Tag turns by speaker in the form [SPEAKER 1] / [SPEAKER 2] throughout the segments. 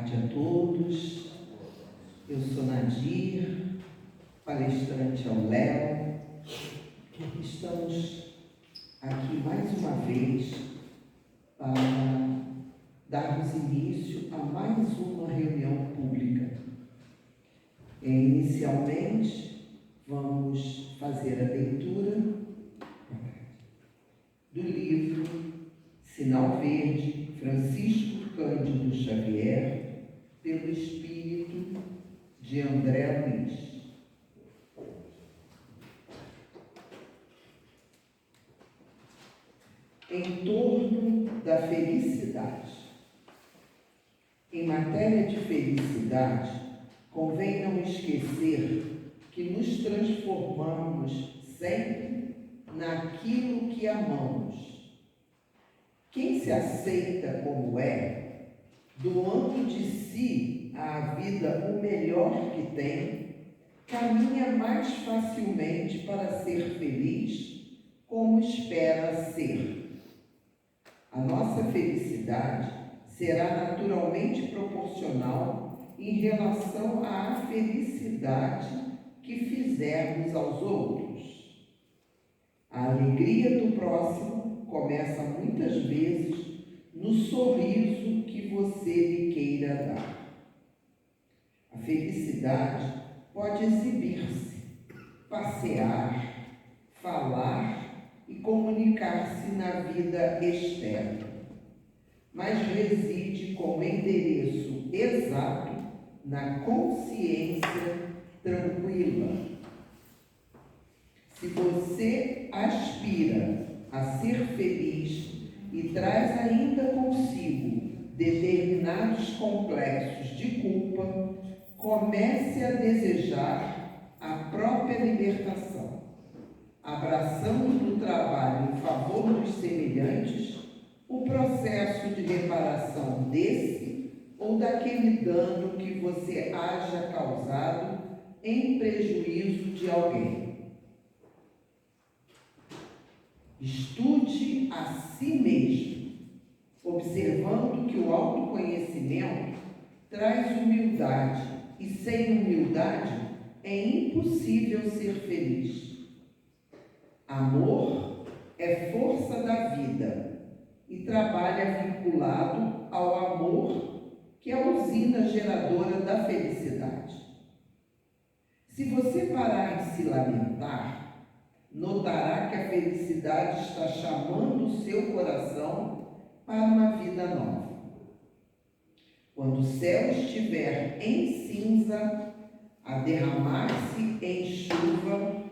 [SPEAKER 1] tarde a todos. Eu sou Nadir, palestrante ao Léo. Estamos aqui mais uma vez para darmos início a mais uma reunião pública. Inicialmente, vamos fazer a leitura do livro Sinal Verde, Francisco Cândido Xavier, pelo Espírito de André Luiz. Em torno da felicidade. Em matéria de felicidade, convém não esquecer que nos transformamos sempre naquilo que amamos. Quem se aceita como é, doando de si à vida o melhor que tem, caminha mais facilmente para ser feliz como espera ser. A nossa felicidade será naturalmente proporcional em relação à felicidade que fizermos aos outros. A alegria do próximo começa muitas vezes no sorriso que você lhe queira dar. A felicidade pode exibir-se, passear, falar e comunicar-se na vida externa, mas reside com endereço exato na consciência tranquila. Se você aspira a ser feliz e traz ainda consigo determinados complexos de culpa, comece a desejar a própria libertação, abraçando no trabalho em favor dos semelhantes o processo de reparação desse ou daquele dano que você haja causado em prejuízo de alguém. Estude a si mesmo, observando que o autoconhecimento traz humildade e sem humildade é impossível ser feliz. Amor é força da vida e trabalha vinculado ao amor, que é a usina geradora da felicidade. Se você parar de se lamentar, notará que a felicidade está chamando o seu coração para uma vida nova. Quando o céu estiver em cinza, a derramar-se em chuva,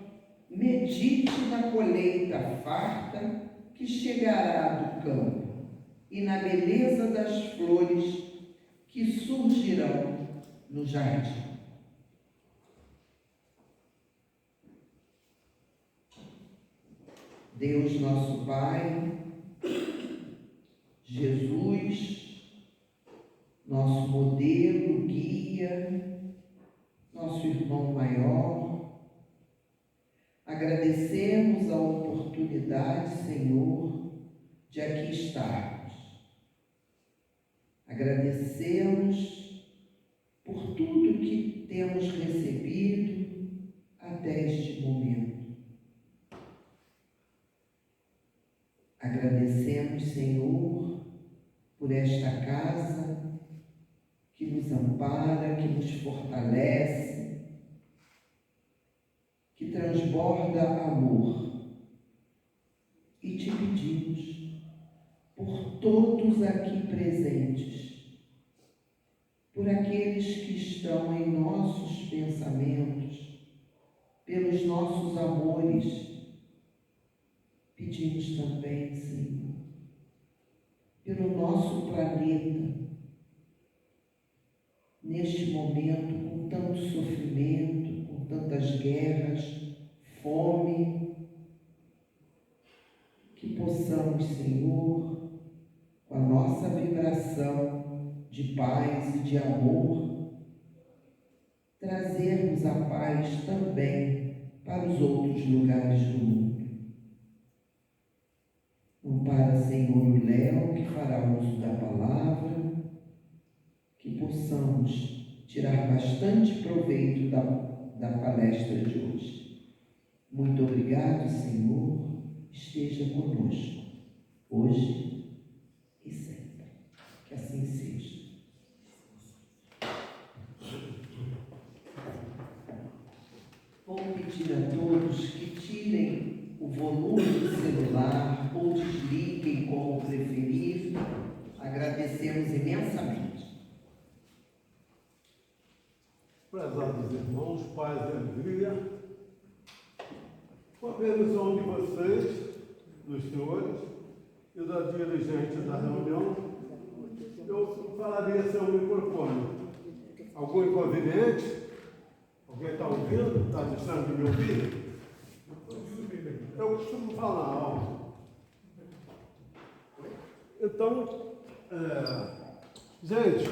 [SPEAKER 1] medite na colheita farta que chegará do campo e na beleza das flores que surgirão no jardim. Deus nosso Pai, Jesus, nosso modelo, guia, nosso irmão maior, agradecemos a oportunidade, Senhor, de aqui estarmos. Agradecemos por tudo que temos recebido até este momento. Agradecemos, Senhor, por esta casa que nos ampara, que nos fortalece, que transborda amor. E te pedimos por todos aqui presentes, por aqueles que estão em nossos pensamentos, pelos nossos amores. Pedimos também, Senhor, pelo nosso planeta, neste momento, com tanto sofrimento, com tantas guerras, fome, que possamos, Senhor, com a nossa vibração de paz e de amor, trazermos a paz também para os outros lugares do mundo. Ampara, Senhor, o Léo, que fará uso da palavra, que possamos tirar bastante proveito da palestra de hoje. Muito obrigado, Senhor. Esteja conosco, hoje e sempre. Que assim seja. Vou pedir a todos que tirem o volume do celular ou desliguem como preferir. Agradecemos imensamente.
[SPEAKER 2] Prezados irmãos, paz e alegria, com a permissão de vocês, dos senhores e da dirigente da reunião, eu falaria sem o microfone. Algum inconveniente? Alguém está ouvindo? Está deixando de me ouvir? Eu costumo falar alto. Então, gente,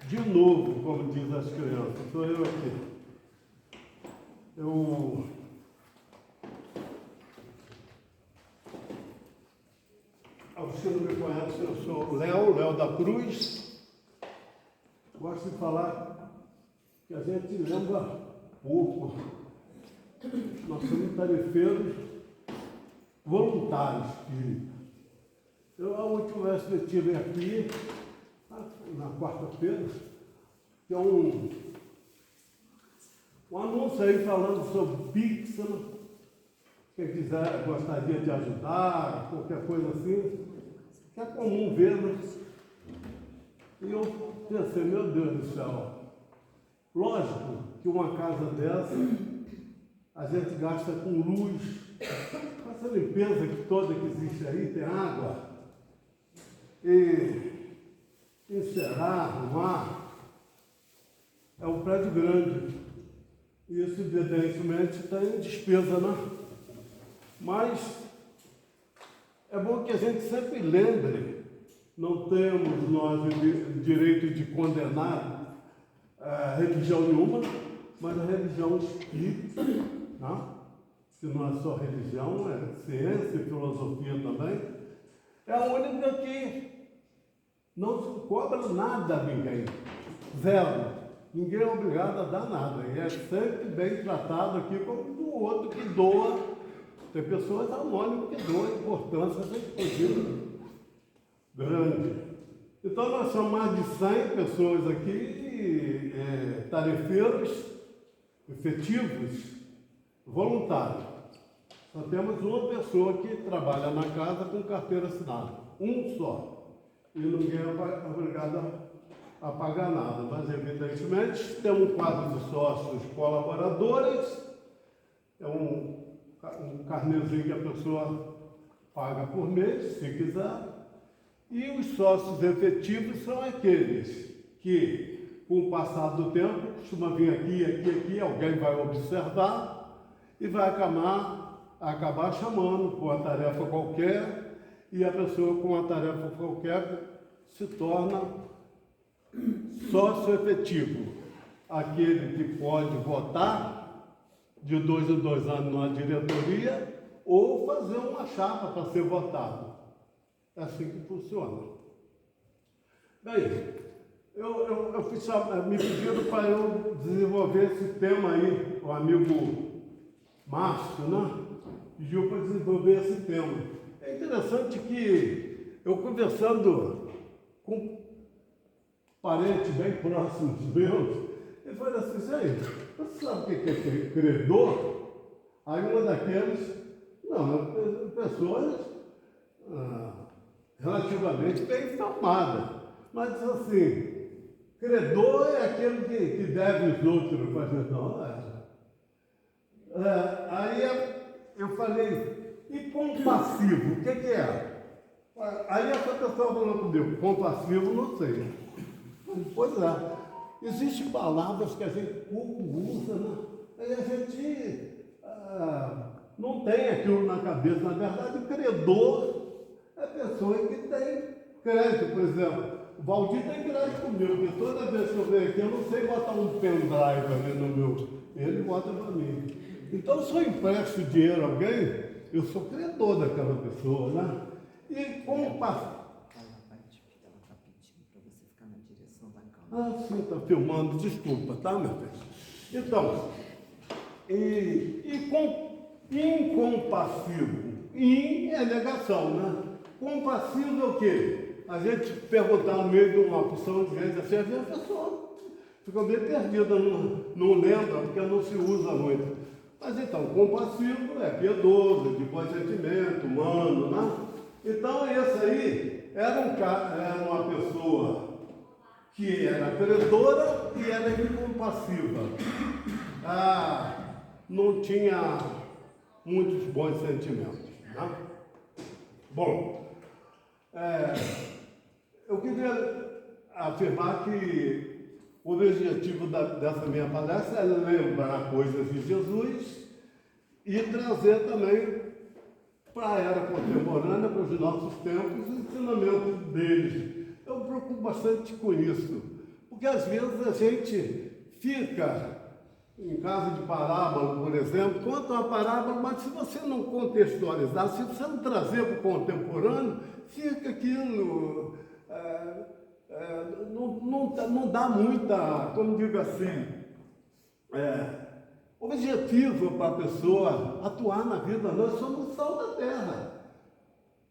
[SPEAKER 2] de novo, como diz as crianças, sou eu aqui. Aos que não me conhecem, eu sou Léo da Cruz. Gosto de falar que a gente lembra pouco. Nós somos tarefeiros voluntários, espírita. A última vez que eu estive aqui, na quarta-feira, tem um anúncio aí falando sobre Pix. Quem quiser, gostaria de ajudar, qualquer coisa assim, que é comum ver, né? E eu pensei, meu Deus do céu, lógico que uma casa dessa a gente gasta com luz, com essa limpeza que toda que existe aí, tem água, e encerrar, arrumar, é um prédio grande. Isso, evidentemente, tem despesa, né? Mas é bom que a gente sempre lembre, não temos nós o direito de condenar religião nenhuma, mas a religião espírita, né? Que não é só religião, é ciência e filosofia também, é a única que não se cobra nada a ninguém, zero. Ninguém é obrigado a dar nada, e é sempre bem tratado aqui como o outro que doa. Tem pessoas anônimas que doam importância sem grande. Então nós somos mais de 100 pessoas aqui, tarefeiros, efetivos, voluntários. Só temos uma pessoa que trabalha na casa com carteira assinada, um só. E ninguém é obrigado a pagar nada, mas evidentemente temos um quadro de sócios colaboradores, é um carnezinho que a pessoa paga por mês, se quiser, e os sócios efetivos são aqueles que, com o passar do tempo, costuma vir aqui, alguém vai observar e vai acabar chamando por uma tarefa qualquer, e a pessoa com uma tarefa qualquer se torna sócio efetivo, aquele que pode votar de 2 em 2 anos na diretoria ou fazer uma chapa para ser votado. É assim que funciona. Bem, me pediram para eu desenvolver esse tema aí, o amigo Márcio, né? Pediu para desenvolver esse tema. É interessante que eu conversando com parentes bem próximos meus, ele falou assim, gente, você sabe o que é credor? Aí uma daqueles, não, pessoas relativamente bem informadas, mas diz assim, credor é aquele que deve os outros, mas não, aí eu falei, e compassivo, o que é? Aí essa pessoa falou comigo, compassivo não sei. Pois é, existem palavras que a gente pouco usa, né? Aí a gente não tem aquilo na cabeça. Na verdade, o credor é a pessoa que tem crédito. Por exemplo, o Valdir tem crédito comigo, porque toda vez que eu venho aqui, eu não sei botar um pendrive ali no meu, ele bota para mim. Então, se eu empresto dinheiro a alguém, eu sou credor daquela pessoa, né? E como Ah, sim, está filmando, desculpa, tá, meu filho? Então, incompassivo. In é negação, né? Compassivo é o quê? A gente perguntar no meio de uma opção de gente assim, às vezes a pessoa fica meio perdida, não lembra, porque não se usa muito. Mas então, compassivo é piedoso, de bom sentimento, humano, né? Então, esse aí era uma pessoa que era credora e era incompassiva. Não tinha muitos bons sentimentos, né? Bom, eu queria afirmar que o objetivo dessa minha palestra é lembrar coisas de Jesus e trazer também para a era contemporânea, para os nossos tempos, os ensinamentos deles. Eu me preocupo bastante com isso, porque às vezes a gente fica, em caso de parábola, por exemplo, conta uma parábola, mas se você não contextualizar, se você não trazer para o contemporâneo, fica aquilo, não dá muita, como digo assim, objetivo para a pessoa atuar na vida. Nós somos sal da terra.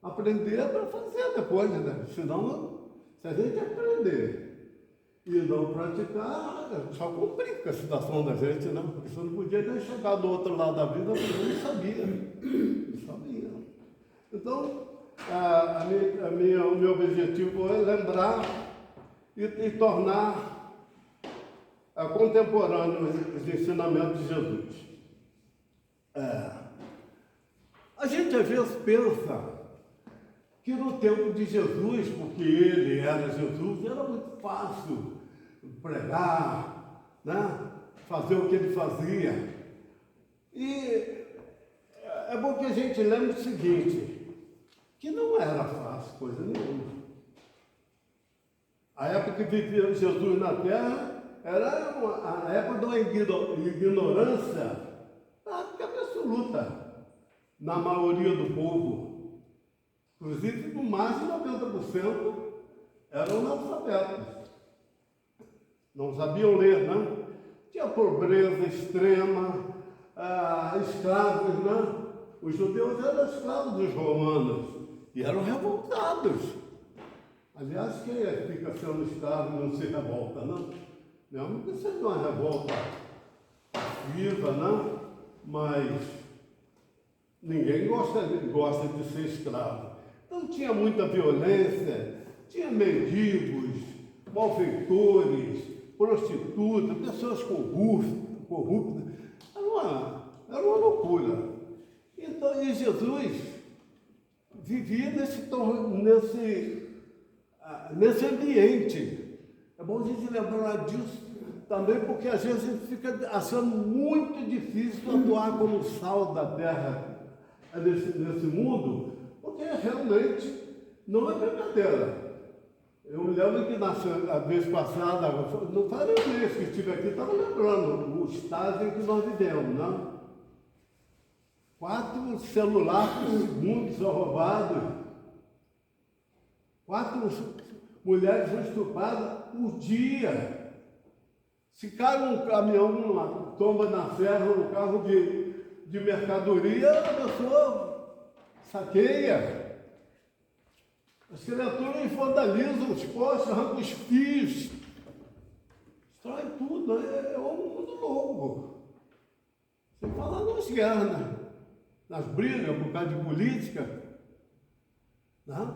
[SPEAKER 2] Aprender para fazer depois, né? Senão, se a gente aprender e não praticar, só complica a situação da gente, né? Porque você não podia nem chegar do outro lado da vida, porque eu não sabia. Não sabia. Então, o meu objetivo é lembrar e tornar contemporâneo os ensinamentos de Jesus. A gente às vezes pensa que no tempo de Jesus, porque ele era Jesus, era muito fácil pregar, né? Fazer o que ele fazia. E é bom que a gente lembre o seguinte, que não era fácil coisa nenhuma. A época que vivia Jesus na terra era a época de uma ignorância absoluta na maioria do povo. Inclusive, mais de 90% eram analfabetos. Não sabiam ler, não? Tinha pobreza extrema, escravos, né? Os judeus eram escravos dos romanos e eram revoltados. Aliás, quem fica sendo escravo não se revolta, não? Não que seja uma revolta viva, não? Mas ninguém gosta de ser escravo. Então tinha muita violência, tinha mendigos, malfeitores, prostitutas, pessoas corruptas. Era uma loucura. Então, e Jesus vivia nesse ambiente. É bom a gente lembrar disso também, porque às vezes a gente fica achando muito difícil atuar como sal da terra nesse mundo, porque realmente não é brincadeira. Eu me lembro que a vez passada, não falei isso, que estive aqui, estava lembrando o estágio em que nós vivemos, não? 4 celulares por segundo são roubados, 4 mulheres são estupradas por dia. Se cai um caminhão, uma tomba na serra, um carro de mercadoria, a pessoa saqueia. As criaturas vandalizam os postes, arrancam os fios, destrói tudo. É um mundo louco. Sem falar nas guerras, nas brigas por causa de política, né?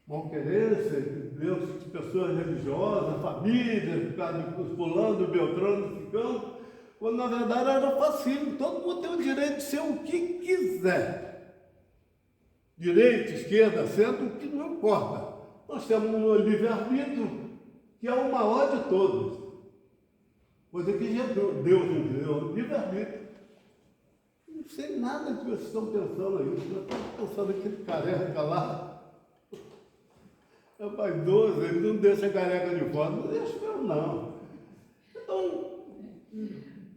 [SPEAKER 2] Malquerência, Deus, de pessoas religiosas, famílias, por causa de fulano, beltrano, ciclano, quando na verdade era pacífico. Todo mundo tem o direito de ser o que quiser. Direita, esquerda, centro, o que não importa. Nós temos um livre-arbítrio, que é o maior de todos. Coisa que Deus nos deu, livre-arbítrio. Não sei nada que vocês estão pensando aí. Eu estou pensando aquele careca lá. É vaidoso, ele não deixa a careca de fora, não deixa eu não. Então,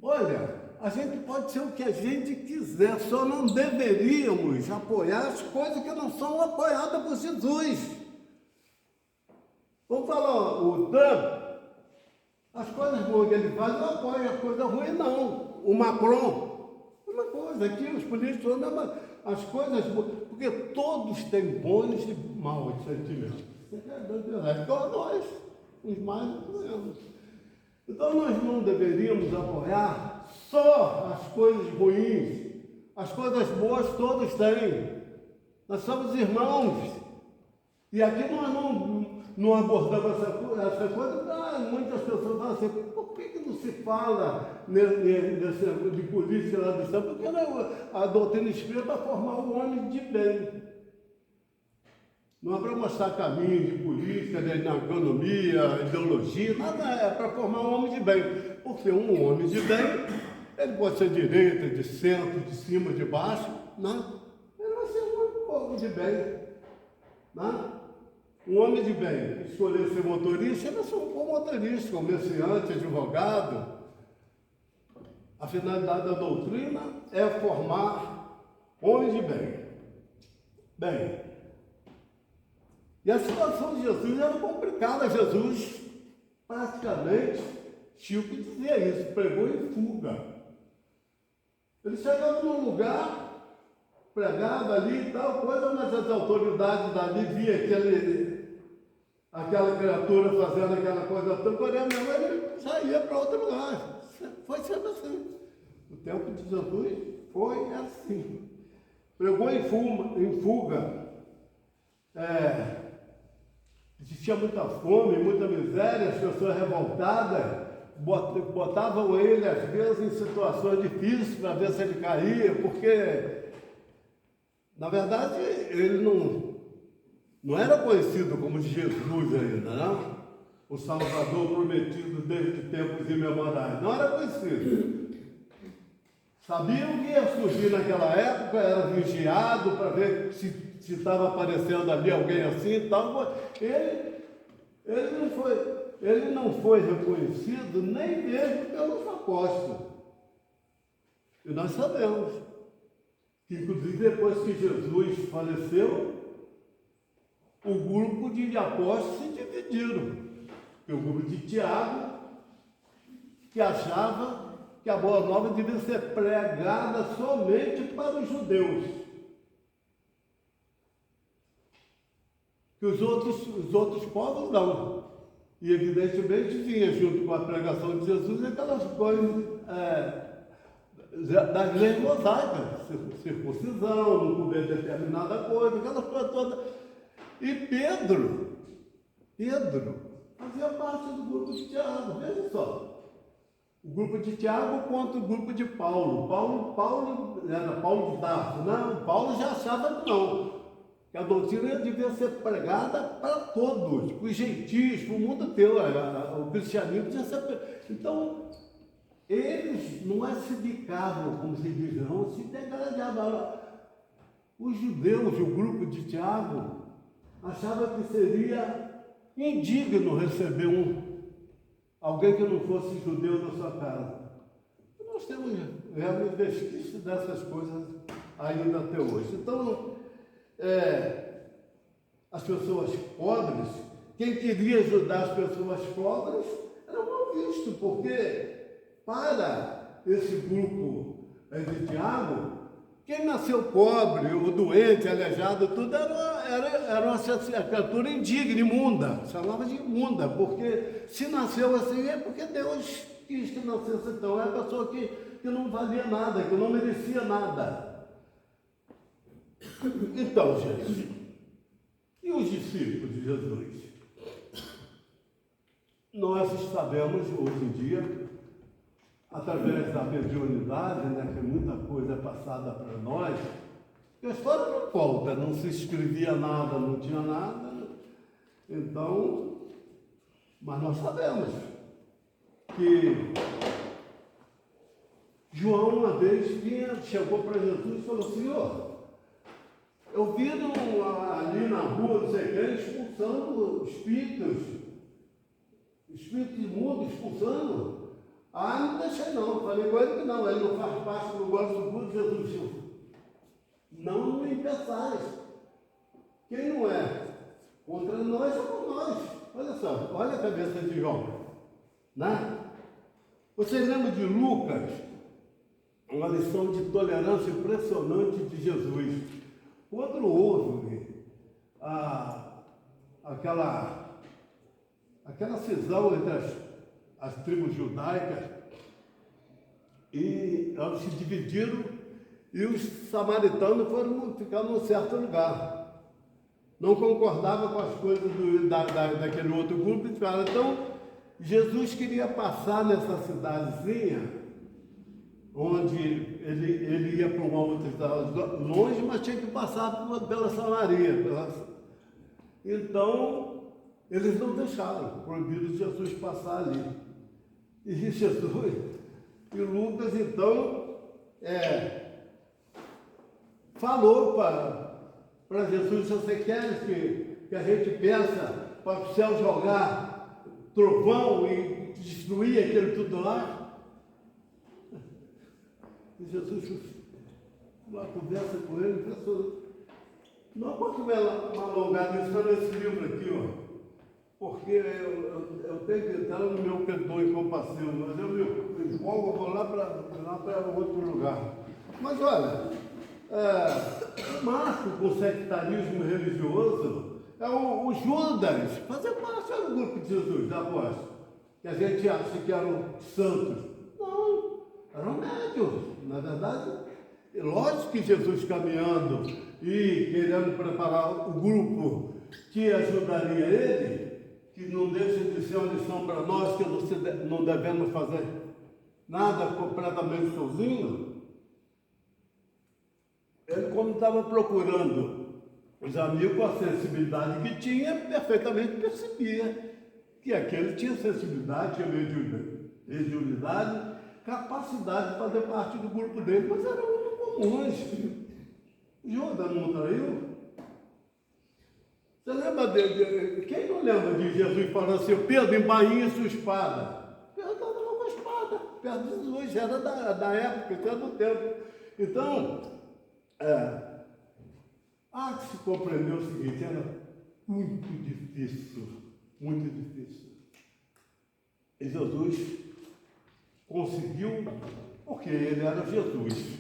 [SPEAKER 2] olha, a gente pode ser o que a gente quiser, só não deveríamos apoiar as coisas que não são apoiadas por Jesus. Vamos falar, o Trump boas que ele faz, não apoia coisa ruim, não. O Macron, uma coisa, aqui os políticos, as coisas boas, porque todos têm bons e maus sentimentos. Igual nós, os mais e os menos. Então nós não deveríamos apoiar só as coisas ruins. As coisas boas todos têm. Nós somos irmãos. E aqui nós não abordamos essa coisa. Muitas pessoas falam assim, por que não se fala de política lá do Estado? Porque a doutrina espírita é para formar um homem de bem. Não é para mostrar caminho de política, de economia, ideologia, nada, é para formar um homem de bem. Porque um homem de bem, ele pode ser de direita, de centro, de cima, de baixo, não. Ele vai ser um homem de bem. Não? Um homem de bem, escolher ser motorista, ele vai ser um bom motorista, comerciante, advogado. A finalidade da doutrina é formar homens de bem. Bem, e a situação de Jesus era complicada. Jesus praticamente, Chico dizia isso, pregou em fuga. Ele chegava num lugar, pregava ali e tal coisa, mas as autoridades dali via aquela criatura fazendo aquela coisa toda, porém ele saía para outro lugar. Foi sempre assim. O tempo de Jesus foi assim. Pregou em fuga. Existia muita fome, muita miséria, as pessoas revoltadas botavam ele, às vezes, em situações difíceis para ver se ele caía, porque, na verdade, ele não era conhecido como Jesus ainda, não? O Salvador prometido desde tempos imemoriais. Não era conhecido. Sabiam que ia surgir naquela época, era vigiado para ver se estava aparecendo ali alguém assim e tal. Ele não foi reconhecido nem mesmo pelos apóstolos. E nós sabemos que, inclusive, depois que Jesus faleceu, o grupo de apóstolos se dividiram. O grupo de Tiago, que achava que a Boa Nova devia ser pregada somente para os judeus. Que os outros povos não. E evidentemente vinha junto com a pregação de Jesus aquelas coisas das leis mosaicas, circuncisão, não comer determinada coisa, aquelas coisas todas. E Pedro fazia parte do grupo de Tiago, veja só. O grupo de Tiago contra o grupo de Paulo. Paulo era Paulo de Tarso, não, Paulo já achava que não. Que a doutrina devia ser pregada para todos, para os gentios, para o mundo inteiro. O cristianismo devia ser. Então, eles não se dedicavam, como se diz, não, se degradavam. Os judeus, o grupo de Tiago, achava que seria indigno receber alguém que não fosse judeu na sua casa. Nós temos realmente vestígios dessas coisas ainda até hoje. Então, as pessoas pobres, quem queria ajudar as pessoas pobres, era mal visto, porque para esse grupo de Tiago, quem nasceu pobre, ou doente, aleijado, tudo era uma criatura indigna, imunda, chamava de imunda, porque se nasceu assim é porque Deus quis que nascesse então, é a pessoa que não valia nada, que não merecia nada. Então, gente, e os discípulos de Jesus? Nós sabemos hoje em dia, através da mediunidade, que muita coisa é passada para nós, que a história não conta, não se escrevia nada, não tinha nada. Então, mas nós sabemos que João uma vez chegou para Jesus e falou: Senhor, eu vi ali na rua, não sei quem, expulsando espíritos imundos, expulsando. Não deixei não, falei com ele que não, ele não faz parte do gosto do grupo. Jesus disse: não me impeçais. Quem não é contra nós é por nós. Olha só, olha a cabeça de João, né? Vocês lembram de Lucas? Uma lição de tolerância impressionante de Jesus. Quando houve aquela cisão entre as tribos judaicas, e elas se dividiram, e os samaritanos foram ficar num certo lugar. Não concordavam com as coisas daquele outro grupo. Então, Jesus queria passar nessa cidadezinha, onde ele ia para uma outra cidade longe, mas tinha que passar pela Samaria. Então, eles não deixaram, proibiram Jesus passar ali. E Jesus, e Lucas, então, falou para Jesus: se você quer que a gente peça para o céu jogar trovão e destruir aquele tudo lá? E Jesus, uma conversa com ele, pensou: não posso me alongar nisso, está nesse livro aqui, ó, porque eu tenho que entrar no meu perdoe compassivo, mas eu me empolgo, vou lá para outro lugar. Mas olha, marco com sectarismo religioso é o Judas, fazia parte do grupo de Jesus, da voz, que a gente acha que eram santos. Não, eram médios. Na verdade, lógico que Jesus caminhando e querendo preparar o grupo que ajudaria ele, que não deixa de ser uma lição para nós, que não devemos fazer nada completamente sozinho. Ele, quando estava procurando os amigos, com a sensibilidade que tinha, perfeitamente percebia que aquele tinha sensibilidade, tinha mediunidade, capacidade de fazer parte do grupo dele, mas era muito comum. Judas não traiu? Você lembra quem não lembra de Jesus falando assim: Pedro, embainhe sua espada? Pedro estava com a espada, perto de Jesus, era da época, era do tempo. Então, há que se compreender o seguinte: era muito difícil, muito difícil. E Jesus conseguiu, porque ele era Jesus.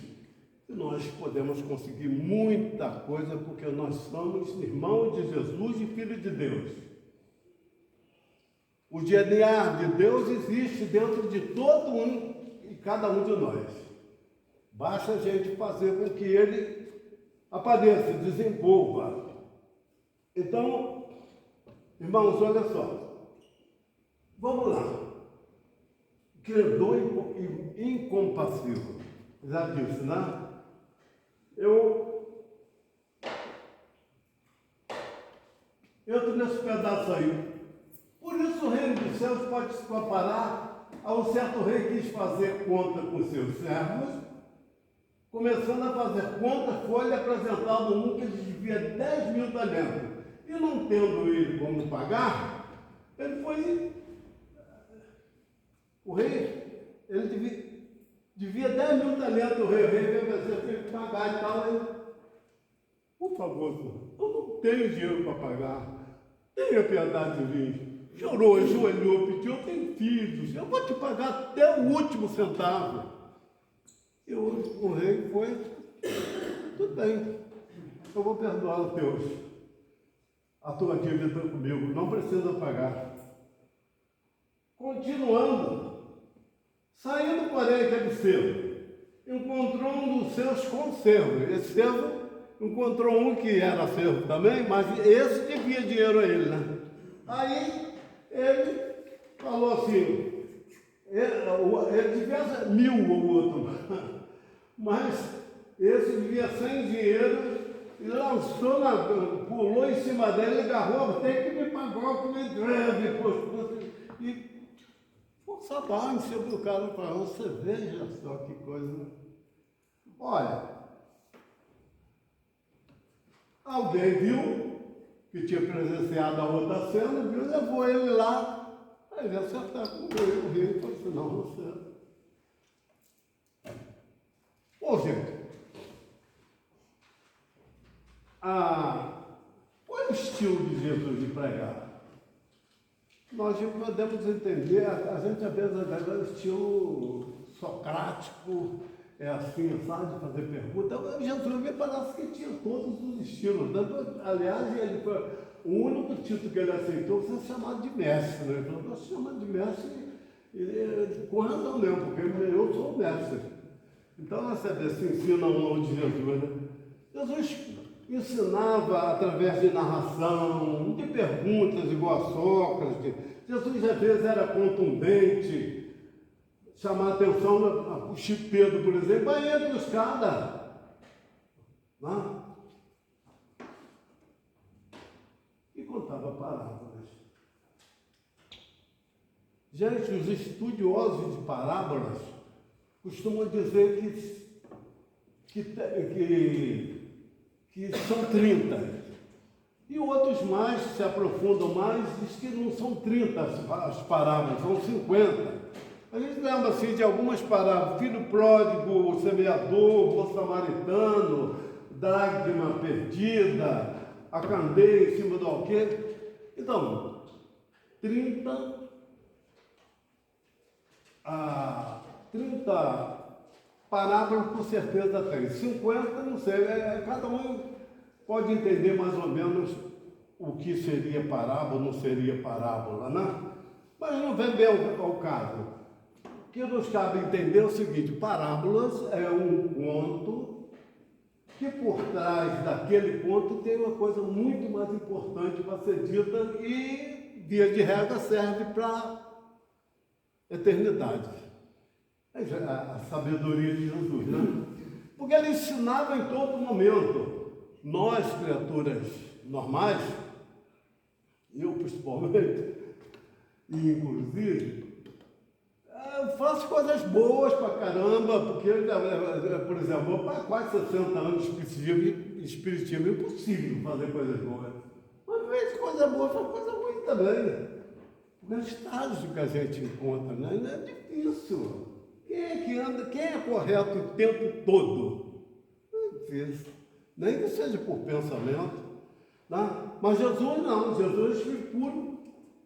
[SPEAKER 2] E nós podemos conseguir muita coisa, porque nós somos irmãos de Jesus e filhos de Deus. O DNA de Deus existe dentro de todo um e cada um de nós. Basta a gente fazer com que ele apareça, desenvolva. Então, irmãos, olha só. Vamos lá. Credor e incompassível. Já disse, né? Eu estou nesse pedaço aí. Por isso o reino dos céus pode se comparar a um certo rei que quis fazer conta com seus servos. Começando a fazer conta, foi-lhe apresentado um que lhe devia 10.000 talentos. E não tendo ele como pagar, ele foi... O rei, ele devia 10.000 talentos, o rei veio tem que pagar e tal. Ele, por favor, senhor, eu não tenho dinheiro para pagar, tenha piedade de mim. Chorou, ajoelhou, pediu: eu tenho filhos, eu vou te pagar até o último centavo. E o rei foi: tudo bem, eu vou perdoar os teus, a tua dívida comigo, não precisa pagar. Continuando, saindo, porém, aquele servo, encontrou um dos seus conservos. Esse servo encontrou um que era servo também, mas esse devia dinheiro a ele, né? Aí ele falou assim, ele devia 1.000 o outro, mas esse devia 100 dinheiro, e lançou, pulou em cima dele, agarrou: tem que me pagar o que me deve. E força barra em cima do cara para você, veja só que coisa. Olha, alguém viu que tinha presenciado a outra cena, viu, levou ele lá, aí ele acertar com o rei, e falou assim: não, você. Ô, gente, qual é o estilo de Jesus de pregar? nós podemos entender, a gente às vezes o estilo socrático, é assim, sabe, fazer pergunta. Jesus me parece que tinha todos os estilos. Aliás, ele foi, o único título que ele aceitou foi chamado de mestre. Né? Ele falou, estou chamando de mestre, com razão mesmo, porque eu sou o mestre. Então, você vê, se ensina um nome de Jesus. Né? Jesus ensinava através de narração, de perguntas, igual a Sócrates. Jesus, às vezes, era contundente, chamar a atenção, o Chico Pedro, por exemplo, vai entre os caras. Né? E contava parábolas. Gente, os estudiosos de parábolas costumam dizer que são 30. E outros mais, se aprofundam mais, diz que não são 30 as parábolas, são 50. A gente lembra assim de algumas parábolas, filho pródigo, semeador, bom samaritano, dracma perdida, a candeia em cima do alqueire. Então, 30 parábolas com certeza tem. 50, não sei, cada um pode entender mais ou menos o que seria parábola, não seria parábola, né? Mas não vem bem ao caso. O que nos cabe entender é o seguinte: parábolas é um conto que por trás daquele conto tem uma coisa muito mais importante para ser dita e, via de regra, serve para a eternidade. A sabedoria de Jesus, né? Porque ele ensinava em todo momento. Nós, criaturas normais, eu principalmente, e inclusive, faço coisas boas pra caramba, porque, por exemplo, para quase 60 anos de espiritismo, é impossível fazer coisas boas. Mas, às vezes, coisa boa faz coisa ruim também. Porque é o estágio que a gente encontra, né? Não é difícil. Quem é correto o tempo todo? Não é difícil. Nem que seja por pensamento. Né? Mas Jesus não, Jesus foi puro.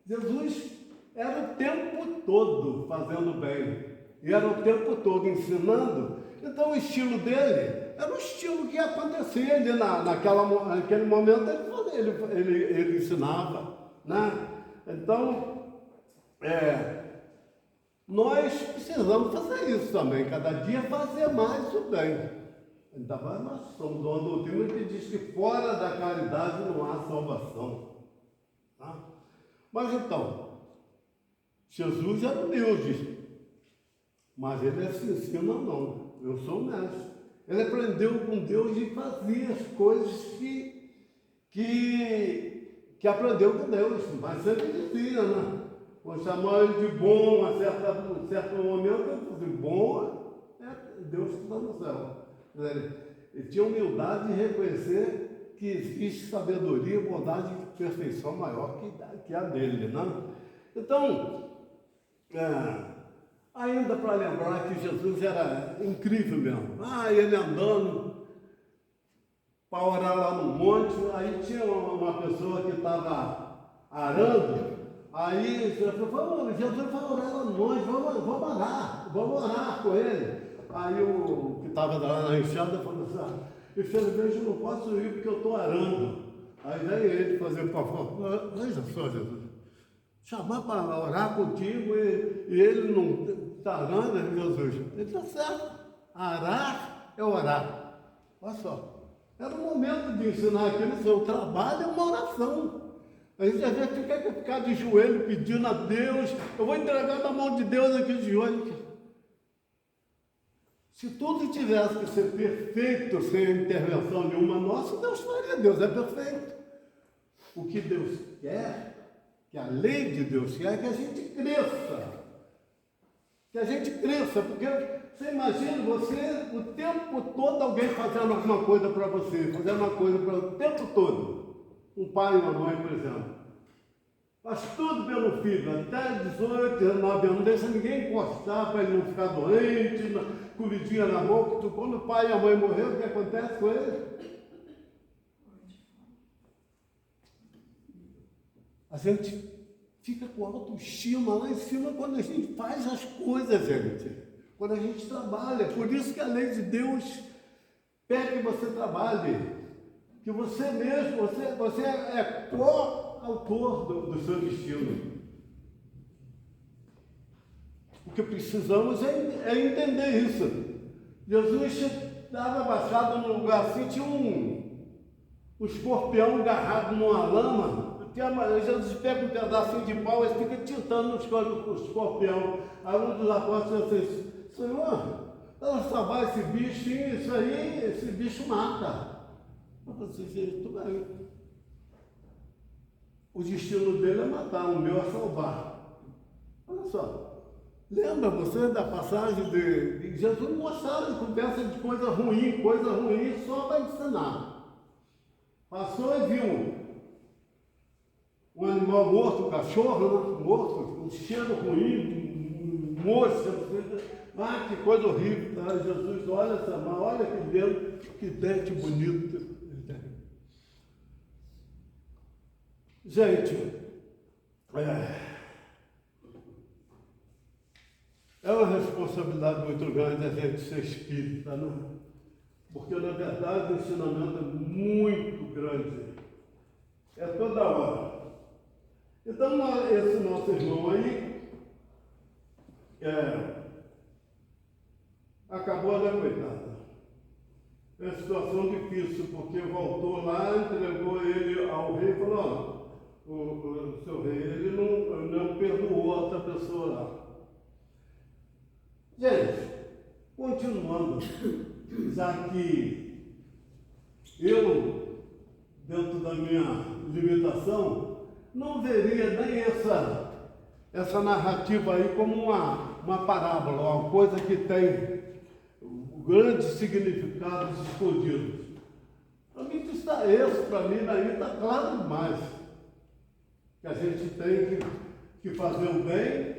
[SPEAKER 2] Jesus era o tempo todo fazendo bem. E era o tempo todo ensinando. Então o estilo dele era o estilo que acontecia ali naquele momento. Ele ensinava. Né? Então, nós precisamos fazer isso também. Cada dia fazer mais o bem. Ainda mais nós somos uma doutrina que diz que fora da caridade não há salvação. Tá? Mas então, Jesus era humilde, mas ele se ensina não. Eu sou mestre. Ele aprendeu com Deus e fazia as coisas que aprendeu com Deus, mas sempre dizia, né? Quando chamar ele de bom, a certo momento, ele dizia, bom é Deus que está no céu. Ele tinha humildade de reconhecer que existe sabedoria, bondade e perfeição maior que a dele, né? Então, ainda para lembrar que Jesus era incrível mesmo. Ele andando para orar lá no monte, aí tinha uma pessoa que estava arando, aí Jesus falou, Jesus vai orar lá no monte, vamos orar com ele. Aí o que estava lá na enxada falou assim, infelizmente eu não posso ir porque eu estou arando. Aí vem ele fazer o favor, veja só, Jesus, chamar para orar contigo e ele não está arando, Jesus. Ele está certo, arar é orar. Olha só. Era o momento de ensinar aquele seu trabalho, é uma oração. A gente às vezes quer ficar de joelho pedindo a Deus, eu vou entregar na mão de Deus aqui de joelho. Se tudo tivesse que ser perfeito, sem intervenção nenhuma nossa, Deus faria. Deus é perfeito. O que Deus quer, que a lei de Deus quer, é que a gente cresça. Que a gente cresça, porque você imagina você o tempo todo alguém fazendo alguma coisa para você, fazendo uma coisa para o tempo todo. Um pai e uma mãe, por exemplo. Faz tudo pelo filho, até 18, 19 anos, não deixa ninguém encostar para ele não ficar doente, comidinha na boca. Quando o pai e a mãe morreram, o que acontece com ele? A gente fica com autoestima lá em cima quando a gente faz as coisas, gente. Quando a gente trabalha. Por isso que a lei de Deus pede que você trabalhe. Que você mesmo, você é co-autor do seu destino. O que precisamos é entender isso. Jesus estava abaixado num lugar assim, tinha um escorpião agarrado numa lama. Jesus pega um pedacinho de pau e fica tentando no escorpião. Aí um dos apóstolos disse assim: Senhor, ela salvar esse bicho, esse bicho mata. Eu falei: tudo bem. O destino dele é matar, o meu é salvar. Olha só. Lembra você da passagem de Jesus mostrando conversa de coisa ruim só para ensinar. Passou e viu um animal morto, um cachorro, né? Morto, um cheiro ruim, mosca, que coisa horrível. Tá? Jesus, olha essa mão, olha que dedo, que dente bonito. Gente, é uma responsabilidade muito grande a gente ser espírita, né? Porque, na verdade, o ensinamento é muito grande. É toda hora. Então, esse nosso irmão aí, acabou da coitada. É uma situação difícil, porque voltou lá, entregou ele ao rei e falou: o seu rei, ele não perdoou outra pessoa lá. Gente, continuando, já que eu, dentro da minha limitação, não veria nem essa narrativa aí como uma parábola, uma coisa que tem grandes significados escondidos. Para mim, para mim daí está claro demais. Que a gente tem que fazer o bem,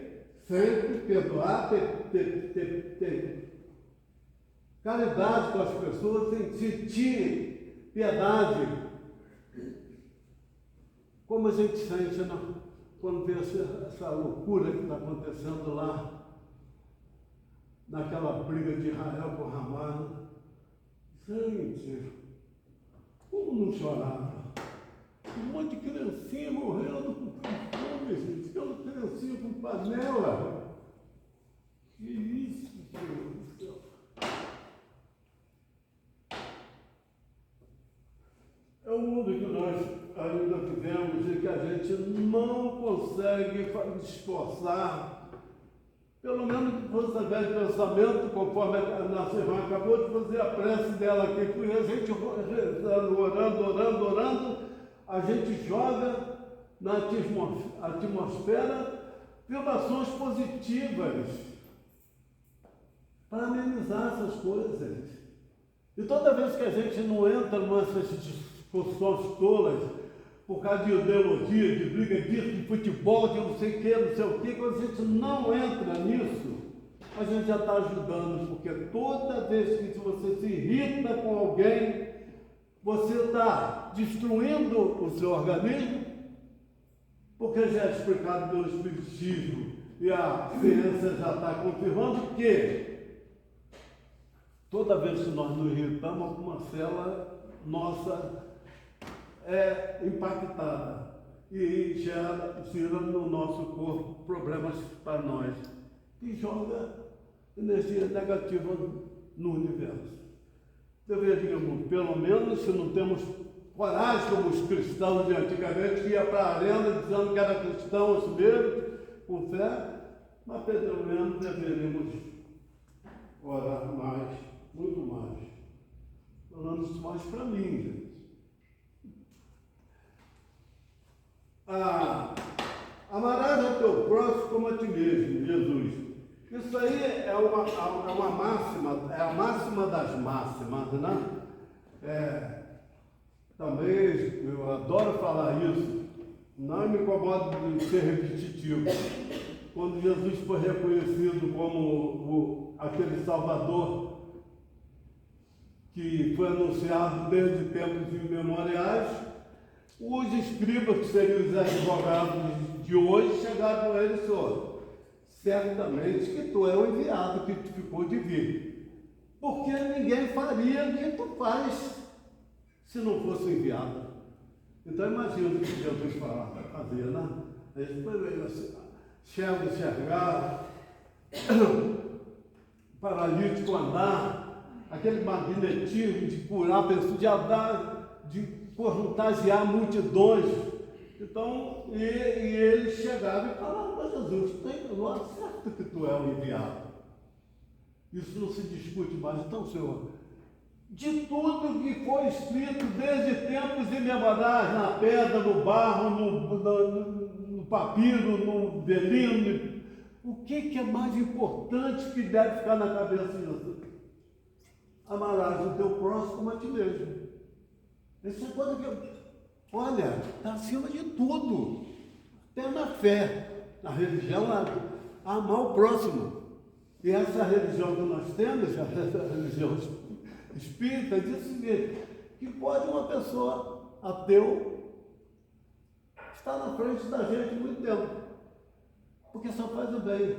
[SPEAKER 2] sempre perdoar, ter caridade com as pessoas, sentir piedade. Como a gente sente, né? Quando vê essa loucura que está acontecendo lá, naquela briga de Israel com Hamas. Gente, como não chorava? Um monte de criancinha morrendo com fome, gente. Aquela criancinha com panela. Que isso, Deus do céu. É o mundo que nós ainda vivemos e que a gente não consegue esforçar, pelo menos que fosse através de pensamento, conforme a nossa irmã acabou de fazer a prece dela aqui, porque a gente rezando, orando, a gente joga na atmosfera vibrações positivas para amenizar essas coisas. E toda vez que a gente não entra nessas discussões tolas, por causa de ideologia, de briga disso, de futebol, de não sei o que, quando a gente não entra nisso, a gente já está ajudando, porque toda vez que você se irrita com alguém, você está destruindo o seu organismo, porque já é explicado pelo Espiritismo e a ciência já está confirmando que toda vez que nós nos irritamos, alguma célula nossa é impactada e tira no nosso corpo problemas para nós e joga energia negativa no universo. Deveríamos, pelo menos, se não temos coragem como os cristãos de antigamente, que ia para a arena dizendo que era cristão assim mesmo, com fé, mas pelo menos deveríamos orar mais, muito mais. Falando isso mais para mim, gente. Amarás ao teu próximo como a ti mesmo, Jesus. Isso aí é uma máxima, é a máxima das máximas, né? Também eu adoro falar isso, não me incomodo de ser repetitivo. Quando Jesus foi reconhecido como aquele Salvador que foi anunciado desde tempos imemoriais, os escribas, que seriam os advogados de hoje chegaram a ele, Senhor, certamente que tu é o enviado que te ficou de vir. Porque ninguém faria o que tu faz se não fosse enviado. Então imagina o que Jesus fazia, né? Cego enxergar, paralítico andar, aquele magnetismo de curar pessoas, de andar, de contagiar multidões. Então, e ele chegava e falava para Jesus, não é certo que tu é o enviado. Isso não se discute mais. Então, Senhor, de tudo que foi escrito desde tempos imemoriais, na pedra, no barro, no papiro, no velino, o que é mais importante que deve ficar na cabeça disso? Amarás o teu próximo como a ti mesmo. Essa é coisa que, olha, está acima de tudo, até na fé, na religião, amar o próximo. E essa religião que nós temos, essa religião espírita, diz o seguinte, que pode uma pessoa ateu estar na frente da gente muito tempo, porque só faz o bem.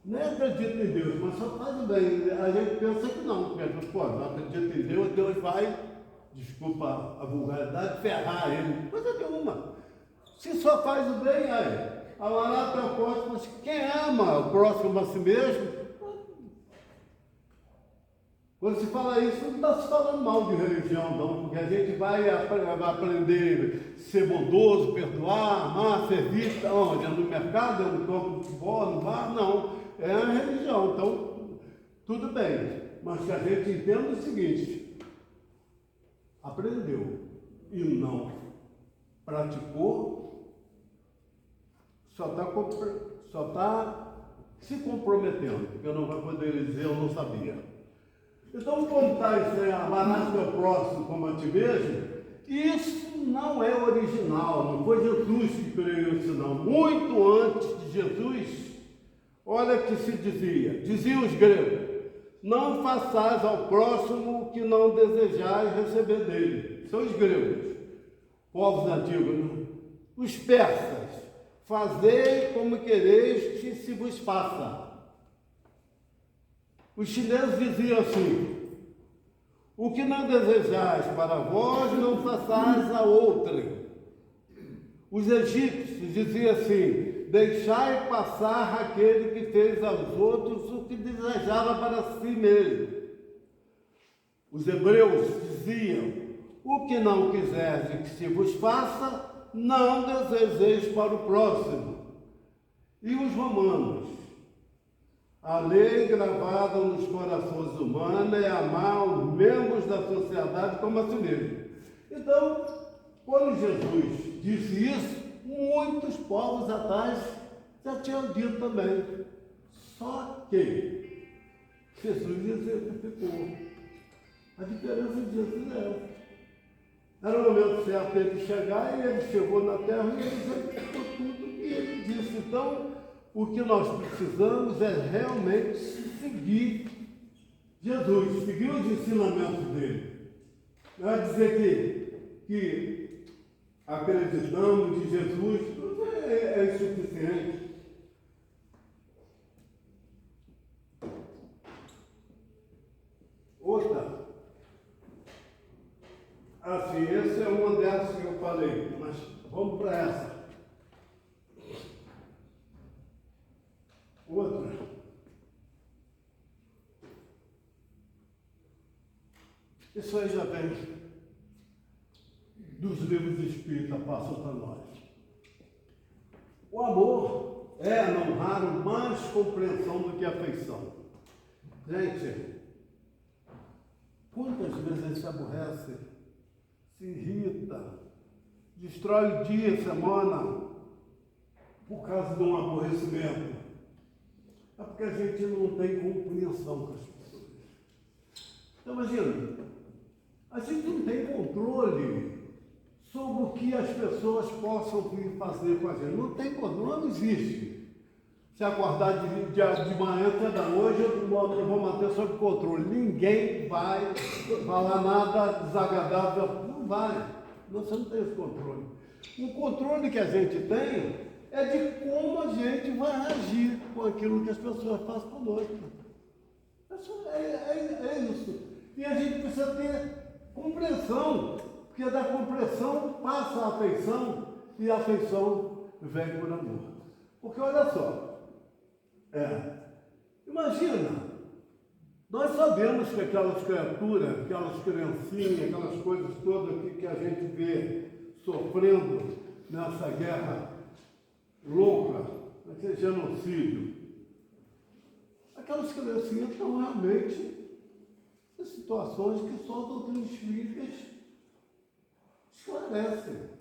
[SPEAKER 2] Nem acredita em Deus, mas só faz o bem. A gente pensa que não, porque, pô, não acredita em Deus, Deus vai, desculpa a vulgaridade, ferrar ele. Coisa nenhuma. Se só faz o bem, aí, amará teu próximo, mas quem ama o próximo a si mesmo, quando se fala isso, não está se falando mal de religião, não, porque a gente vai aprender a ser bondoso, perdoar, amar, servir, onde? No mercado, no campo de futebol, no bar, não. É a religião, então, tudo bem. Mas que a gente entenda o seguinte, aprendeu e não praticou, só está se comprometendo, porque não vai poder dizer eu não sabia. Então, quando está isso, amarás teu próximo como a ti mesmo, isso não é original, não foi Jesus que criou isso não. Muito antes de Jesus, olha que se diziam os gregos, não façais ao próximo o que não desejais receber dele. São os gregos, povos antigos, né? Os persas, fazei como quereis que se vos faça. Os chineses diziam assim, o que não desejais para vós, não façais a outrem. Os egípcios diziam assim, deixai passar aquele que fez aos outros o que desejava para si mesmo. Os hebreus diziam, o que não quiserdes que se vos faça, não desejeis para o próximo. E os romanos, a lei gravada nos corações humanos é amar os membros da sociedade como a si mesmo. Então, quando Jesus disse isso, muitos povos atrás já tinham dito também. Só que Jesus exemplificou. A diferença disso é essa. Era o momento certo ele chegar e ele chegou na terra e ele exemplificou tudo que ele disse. Então, o que nós precisamos é realmente seguir Jesus, seguir os ensinamentos dele. Não é dizer que acreditamos em Jesus, é insuficiente. Outra, assim, essa é uma dessas que eu falei, mas vamos para essa. Outra. Isso aí já vem dos livros espíritas, passam para nós. O amor é, não raro, mais compreensão do que afeição. Gente, quantas vezes a gente se aborrece, se irrita, destrói o dia, semana, por causa de um aborrecimento? É porque a gente não tem compreensão com as pessoas. Então, imagina, a gente não tem controle sobre o que as pessoas possam vir fazer com a gente. Não tem controle, não existe. Se acordar de manhã até da noite, eu vou manter sob controle. Ninguém vai falar nada desagradável. Não vai. Você não tem esse controle. O controle que a gente tem é de como a gente vai agir com aquilo que as pessoas fazem conosco. É isso. E a gente precisa ter compreensão, porque da compreensão passa a afeição, e a afeição vem por amor. Porque olha só, imagina, nós sabemos que aquelas criaturas, aquelas criancinhas, aquelas coisas todas que a gente vê sofrendo nessa guerra louca, naquele genocídio, aquelas criancinhas estão realmente em situações que só doutrinas bíblicas esclarecem.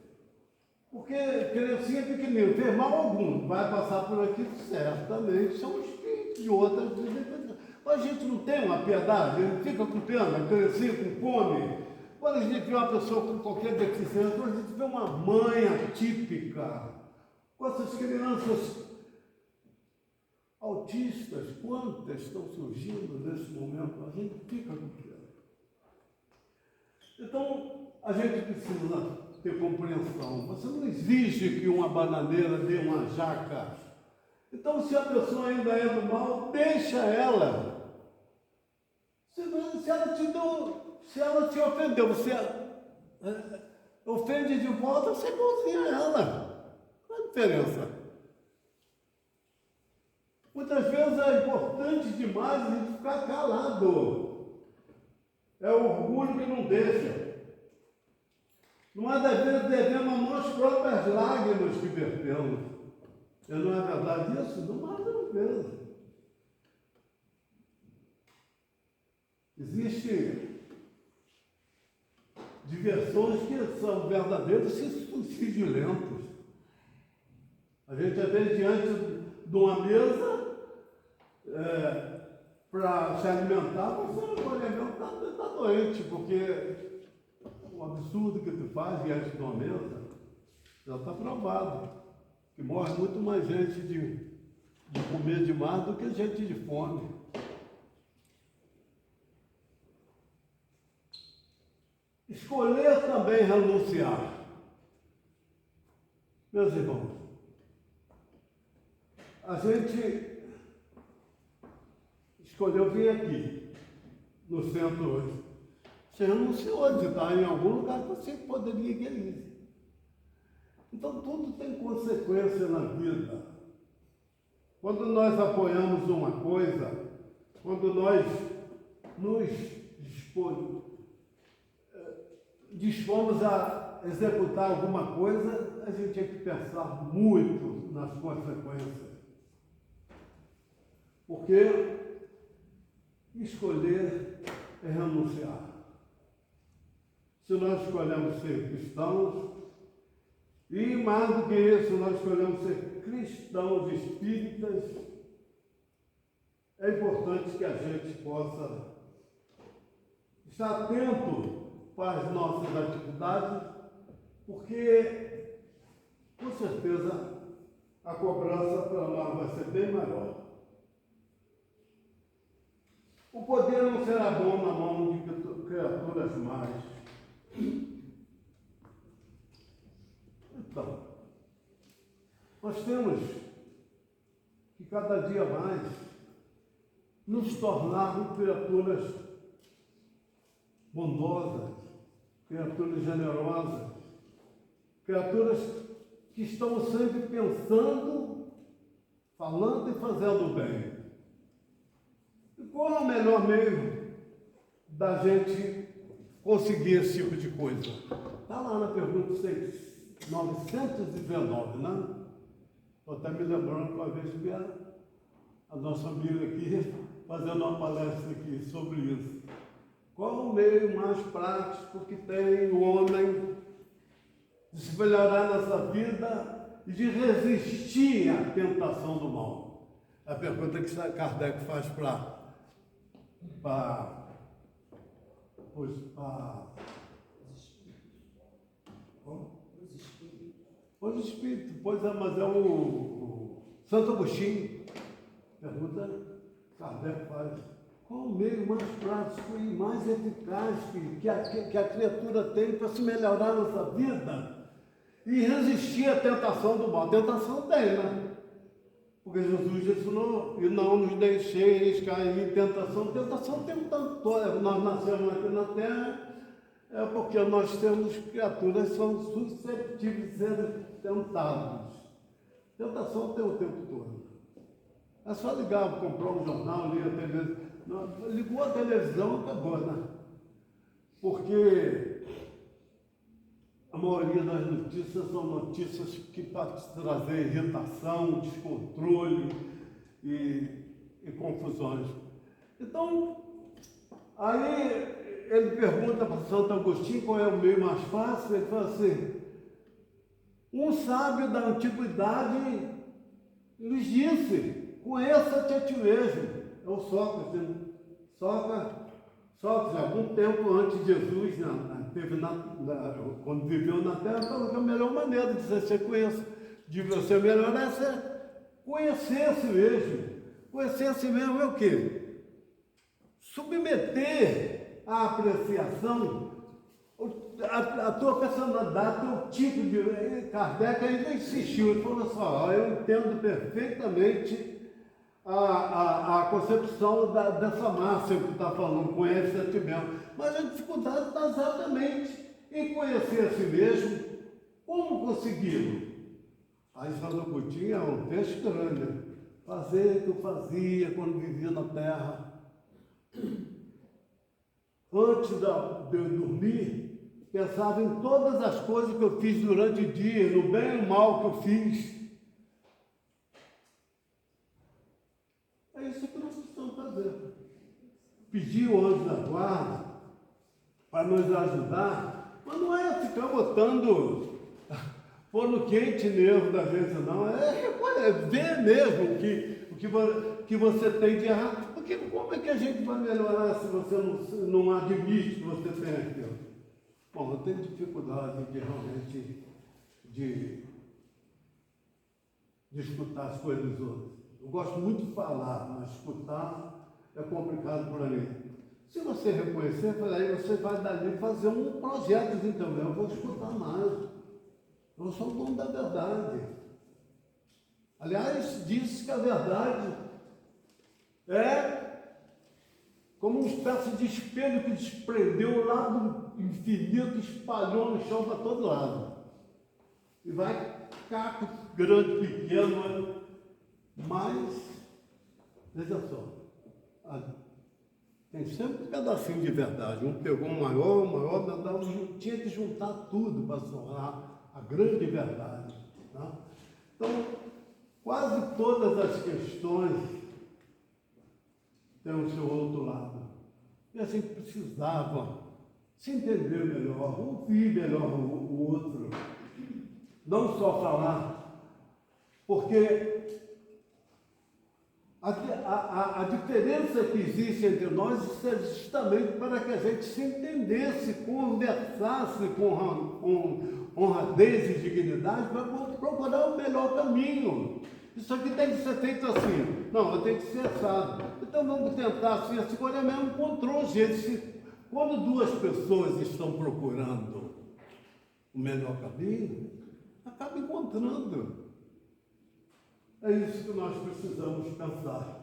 [SPEAKER 2] Porque criancinha pequenininha, não tem mal algum, vai passar por aqui, certamente são espíritos de outras vidas. Mas a gente não tem uma piedade, a gente fica com pena, a criancinha com fome. Quando a gente vê uma pessoa com qualquer deficiência, quando a gente vê uma mãe atípica, com essas crianças autistas, quantas estão surgindo nesse momento, a gente fica com pena. Então, a gente precisa ter compreensão. Você não exige que uma bananeira dê uma jaca. Então, se a pessoa ainda é do mal, deixa ela. Se ela te ofendeu, você ofende de volta, você cozinha ela. Qual a diferença? Muitas vezes é importante demais a gente ficar calado. É o orgulho que não deixa. Não é das vezes devemos a nós próprias lágrimas que vertemos. E não é verdade isso? Não mais uma vez. Existem diversões que são verdadeiros suicídios lentos. A gente, às vezes, diante de uma mesa, para se alimentar, você não pode alimentar, você está doente, porque o absurdo que tu faz diante de uma mesa já está provado, que morre muito mais gente de comer demais do que gente de fome. Escolher também renunciar. Meus irmãos, a gente escolheu vir aqui, no centro hoje. Você renunciou de estar em algum lugar que você poderia ir. Então, tudo tem consequência na vida. Quando nós apoiamos uma coisa, quando nós nos dispomos a executar alguma coisa, a gente tem que pensar muito nas consequências. Porque escolher é renunciar. Se nós escolhemos ser cristãos, e mais do que isso, nós escolhemos ser cristãos espíritas, é importante que a gente possa estar atento para as nossas atividades, porque, com certeza, a cobrança para nós vai ser bem maior. O poder não será bom na mão de criaturas más. Então, nós temos que cada dia mais nos tornar criaturas bondosas, criaturas generosas, criaturas que estão sempre pensando, falando e fazendo bem. E qual é o melhor meio da gente conseguir esse tipo de coisa? Está lá na pergunta 919, né? Estou até me lembrando que uma vez vi a nossa amiga aqui fazendo uma palestra aqui sobre isso. Qual o meio mais prático que tem o homem de se melhorar nessa vida e de resistir à tentação do mal? A pergunta que Kardec faz os espíritos, pois é, mas é o Santo Agostinho. Pergunta Kardec faz. Qual o meio mais prático e mais eficaz que a criatura tem para se melhorar nessa vida e resistir à tentação do mal. Tentação tem, né? Porque Jesus ensinou, e não nos deixeis cair em tentação. Tentação tem um tanto, nós nascemos aqui na terra, é porque nós temos criaturas que são suscetíveis de serem tentados. Tentação tem o tempo todo. É só ligar, comprar um jornal, ligar a televisão. Ligou a televisão, acabou, né? Porque a maioria das notícias são notícias que para trazer irritação, descontrole e confusões. Então, aí ele pergunta para Santo Agostinho qual é o meio mais fácil. Ele fala assim: um sábio da antiguidade nos disse: conheça-te a ti mesmo. É o Sócrates, né? Sócrates, algum tempo antes de Jesus, quando viveu na Terra, falou que a melhor maneira de você melhorar é conhecer a si mesmo. Conhecer a si mesmo é o quê? Submeter à apreciação a tua personalidade, teu tipo de... Kardec ainda insistiu, ele falou assim: eu entendo perfeitamente a concepção dessa máxima que está falando, conhece a ti mesmo. Mas a dificuldade está exatamente em conhecer a si mesmo. Como consegui-lo? Aí Santo Agostinho é um texto grande. Fazer o que eu fazia quando vivia na terra. Antes de eu dormir, pensava em todas as coisas que eu fiz durante o dia, no bem e no mal que eu fiz. É isso que nós precisamos fazer. Pedir o anjo da guarda para nos ajudar, mas não é ficar botando forno quente nervo da gente, não. É ver mesmo o que você tem de errado. Porque como é que a gente vai melhorar se você não admite que você tem aquilo? Bom, eu tenho dificuldade de realmente de escutar as coisas dos outros. Eu gosto muito de falar, mas escutar é complicado para mim. Se você reconhecer, aí você vai dali fazer um projeto também. Eu vou escutar mais. Eu sou o dono da verdade. Aliás, diz que a verdade é como uma espécie de espelho que desprendeu lá do infinito, espalhou no chão para todo lado. E vai caco grande, pequeno, mas, veja só, tem sempre um pedacinho de verdade. Um pegou um maior, mas tinha que juntar tudo para formar a grande verdade. Tá? Então, quase todas as questões têm o seu outro lado. E assim precisava se entender melhor, ouvir melhor o outro. Não só falar, porque a diferença que existe entre nós é justamente para que a gente se entendesse, conversasse com honradez e dignidade para procurar o melhor caminho. Isso aqui tem que ser feito assim. Não, eu tenho que ser assado. Então vamos tentar assim, a escolha mesmo encontrou gente. Quando duas pessoas estão procurando o melhor caminho, acaba encontrando. É isso que nós precisamos pensar.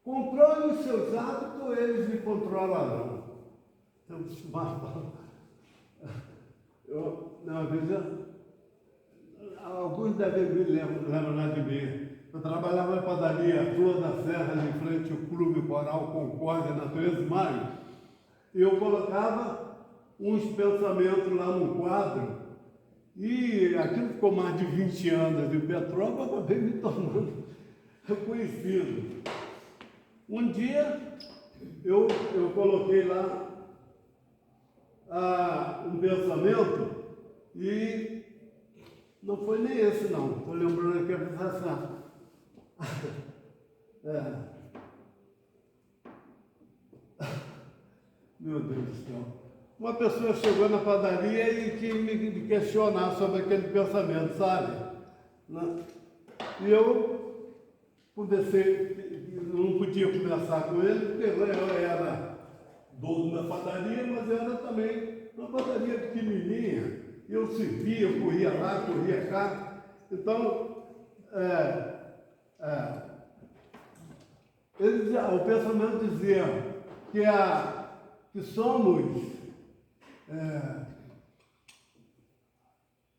[SPEAKER 2] Controle os seus hábitos, ou eles me controlarão. Temos mais. Uma vez, alguns devem me lembrar de mim. Eu trabalhava na padaria Flor da Serra, em frente ao Clube Coral Concórdia, na 13 de Maio. E eu colocava uns pensamentos lá no quadro. E aquilo ficou mais de 20 anos de Petrópolis, eu acabei me tornando reconhecido. Um dia eu coloquei lá um pensamento e não foi nem esse não. Estou lembrando aqui a pensação. Meu Deus do céu. Uma pessoa chegou na padaria e quis me questionar sobre aquele pensamento, sabe? E eu comecei, não podia conversar com ele, porque eu era dono da padaria, mas eu era também uma padaria pequenininha, eu servia, eu corria lá, corria cá. Então, o pensamento dizia que somos,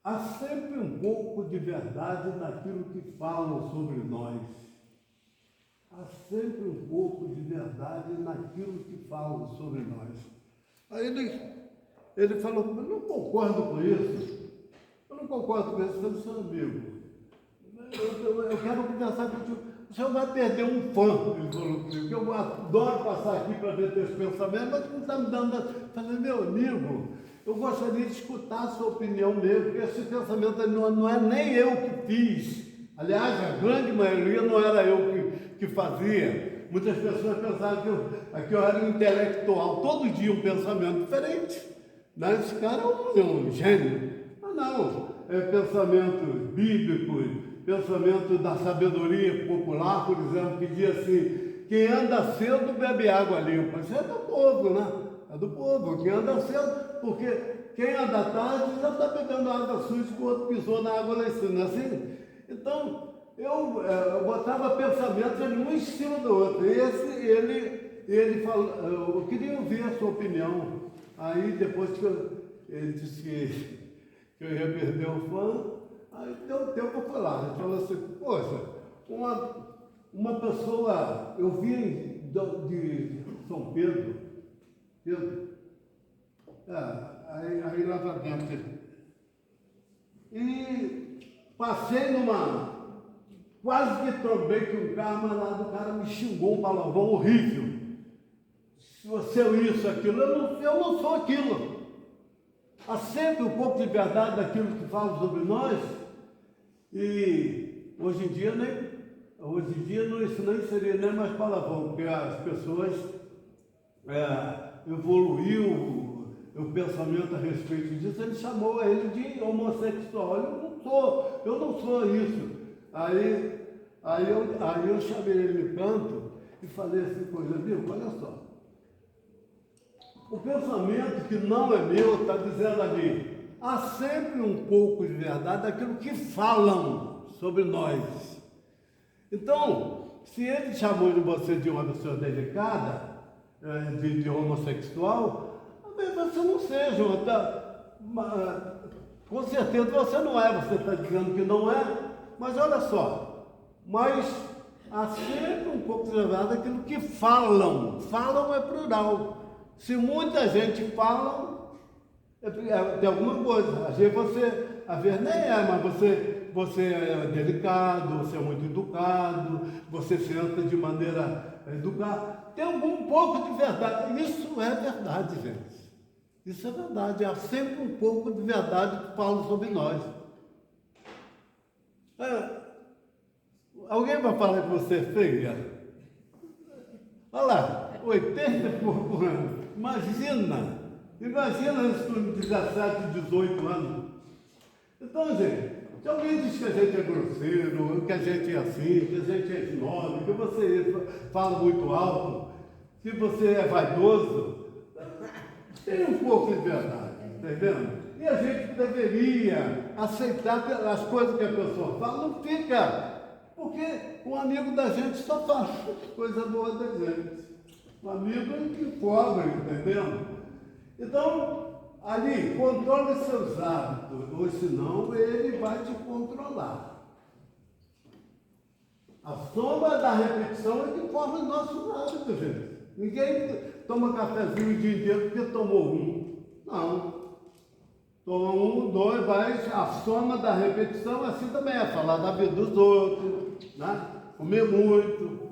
[SPEAKER 2] há sempre um pouco de verdade naquilo que falam sobre nós. Há sempre um pouco de verdade naquilo que falam sobre nós. Aí ele falou, eu não concordo com isso. Eu não concordo com isso, eu sou seu amigo. Eu quero conversar contigo. O senhor vai perder um fã, ele falou comigo. Eu adoro passar aqui para ver teus pensamentos, mas não está me dando. Eu falei, meu amigo, eu gostaria de escutar a sua opinião mesmo, porque esse pensamento não é nem eu que fiz. Aliás, a grande maioria não era eu que fazia. Muitas pessoas pensavam que eu era um intelectual. Todo dia um pensamento diferente. Né? Esse cara é um gênio. Mas não, é pensamento bíblico, pensamento da sabedoria popular, por exemplo, que diz assim, quem anda cedo bebe água limpa. Isso é do povo, né? É do povo. Quem anda cedo, porque quem anda tarde já está bebendo água suja que o outro pisou na água lá em cima, não é assim? Então, eu botava pensamentos um em cima do outro. Ele falou, eu queria ouvir a sua opinião. Aí, depois que ele disse que eu ia perder o fã, aí deu tempo para falar. Ele falou assim, poxa, uma pessoa, eu vim de São Pedro, aí lá para dentro, e passei quase que trombei com um carro, mas lá do cara me xingou um palavrão horrível. Se você é isso, aquilo, eu não sou aquilo. Há sempre um pouco de verdade daquilo que falam sobre nós, e hoje em dia isso nem seria nem mais palavrão, porque as pessoas evoluiu o pensamento a respeito disso, ele chamou ele de homossexual. Eu não sou isso. Aí eu chamei ele no canto e falei assim, coisa, viu, olha só. O pensamento que não é meu está dizendo ali, há sempre um pouco de verdade daquilo que falam sobre nós. Então, se ele chamou de você de uma pessoa delicada, de homossexual, você não seja, com certeza você não é, você está dizendo que não é, mas olha só, há sempre um pouco de verdade daquilo que falam é plural. Se muita gente fala, tem alguma coisa. Às vezes nem mas você é delicado, você é muito educado, você senta de maneira educada. Tem algum pouco de verdade. Isso é verdade, gente. Isso é verdade. Há sempre um pouco de verdade que falam sobre nós. Alguém vai falar que você é feia? Olha lá, 80 e pouco anos. Imagina isso com 17, 18 anos. Então, gente, se alguém diz que a gente é grosseiro, que a gente é assim, que a gente é snob, que você fala muito alto, que você é vaidoso, tem um pouco de verdade, entendendo? E a gente deveria aceitar as coisas que a pessoa fala, não fica, porque o amigo da gente só fala coisa boa da gente. Um amigo que cobra, entendeu? Então, ali, controle seus hábitos, ou senão ele vai te controlar. A soma da repetição é que forma os nossos hábitos, gente. Ninguém toma cafezinho o dia inteiro porque tomou um. Não. Toma um, dois, a soma da repetição assim também é falar da vida dos outros, né? Comer muito,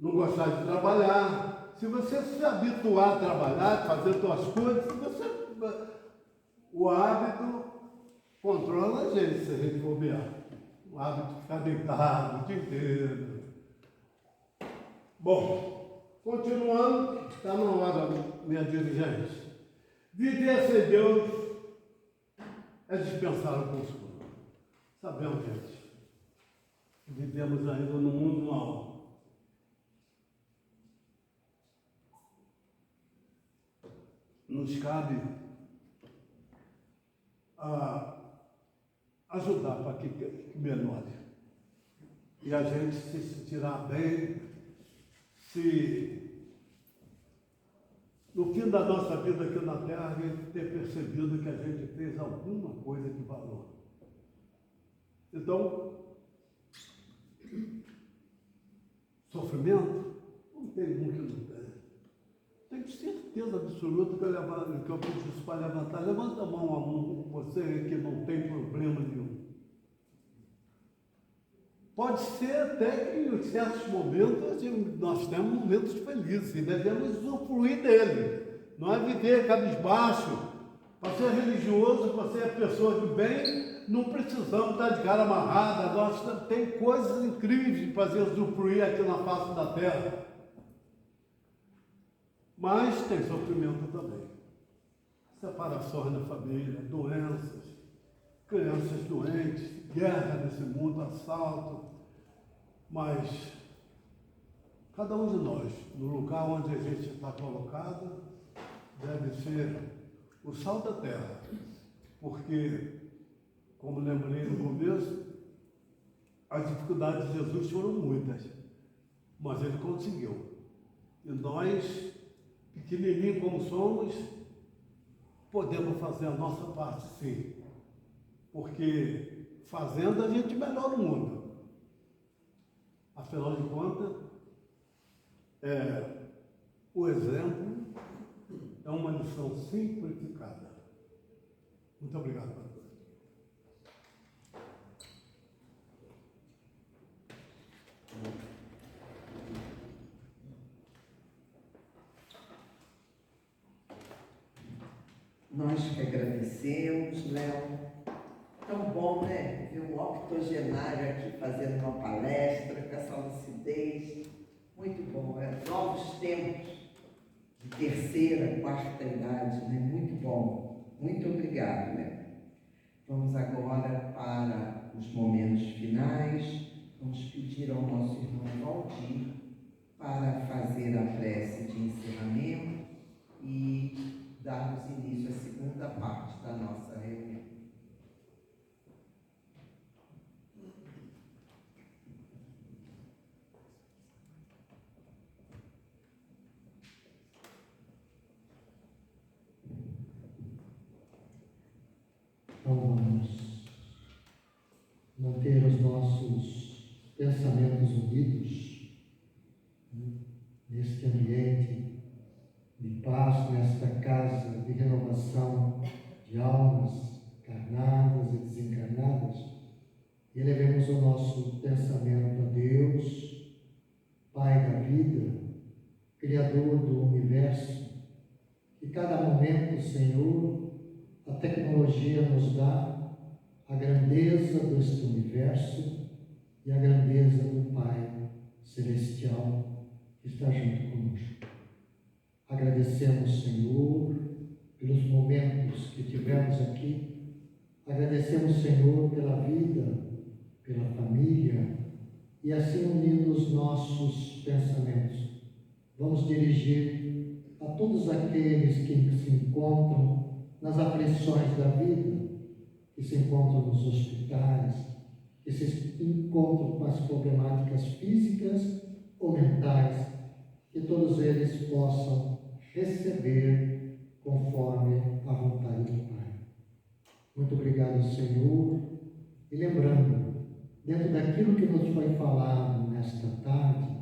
[SPEAKER 2] não gostar de trabalhar. Se você se habituar a trabalhar, fazer suas coisas, o hábito controla a gente, se a gente bobear. O hábito de ficar deitado o dia inteiro. Bom, continuando, está na hora, minha dirigente. Viver sem Deus é dispensar o consolo. Sabemos, gente, que vivemos ainda num mundo mau. nos cabe ajudar para que melhore. E a gente se sentirá bem se, no fim da nossa vida aqui na Terra, a gente ter percebido que a gente fez alguma coisa de valor. Então, sofrimento? Não tem um que não tem. Tenho certeza absoluta que eu pedi isso para levantar. Levanta a mão, você que não tem problema nenhum. Pode ser até que em certos momentos nós temos momentos felizes e devemos usufruir dele. Não é viver cabisbaixo. Para ser religioso, para ser pessoa de bem, não precisamos estar de cara amarrada. Nós tem coisas incríveis para usufruir aqui na face da terra. Mas tem sofrimento também. Separações na família, doenças, crianças doentes, guerra nesse mundo, assalto. Mas cada um de nós, no lugar onde a gente está colocado, deve ser o sal da terra. Porque, como lembrei no começo, as dificuldades de Jesus foram muitas, mas ele conseguiu. E nós, pequenininho como somos, podemos fazer a nossa parte, sim. Porque fazendo a gente melhora o mundo. Afinal de contas, o exemplo é uma lição simplificada. Muito obrigado, pastor.
[SPEAKER 1] Nós que agradecemos, Léo. Tão bom, né? Ver um octogenário aqui fazendo uma palestra com essa lucidez. Muito bom. Novos tempos de terceira, quarta idade, né? Muito bom. Muito obrigado, Léo. Vamos agora para os momentos finais. Vamos pedir ao nosso irmão Valdir para fazer a prece de encerramento e darmos início à segunda parte da nossa reunião.
[SPEAKER 3] Então vamos manter os nossos pensamentos unidos, né, neste ambiente de paz, nesta casa de renovação de almas encarnadas e desencarnadas, e elevemos o nosso pensamento a Deus, Pai da vida, Criador do universo, que cada momento, Senhor, a tecnologia nos dá a grandeza deste universo e a grandeza do Pai Celestial que está junto conosco. Agradecemos, Senhor, pelos momentos que tivemos aqui. Agradecemos, Senhor, pela vida, pela família, e assim unindo os nossos pensamentos, vamos dirigir a todos aqueles que se encontram nas aflições da vida, que se encontram nos hospitais, que se encontram com as problemáticas físicas ou mentais, que todos eles possam receber conforme a vontade do Pai. Muito obrigado, Senhor. E lembrando, dentro daquilo que nos foi falado nesta tarde,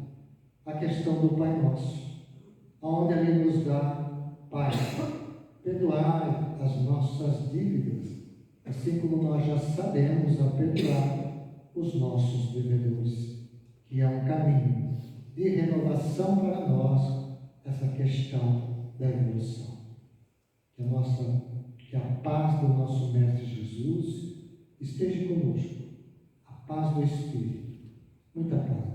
[SPEAKER 3] a questão do Pai Nosso, onde Ele nos dá, Pai, perdoai as nossas dívidas, assim como nós já sabemos a perdoar os nossos devedores, que é um caminho de renovação para nós, essa questão da evolução. Que a paz do nosso Mestre Jesus esteja conosco, a paz do Espírito. Muita paz.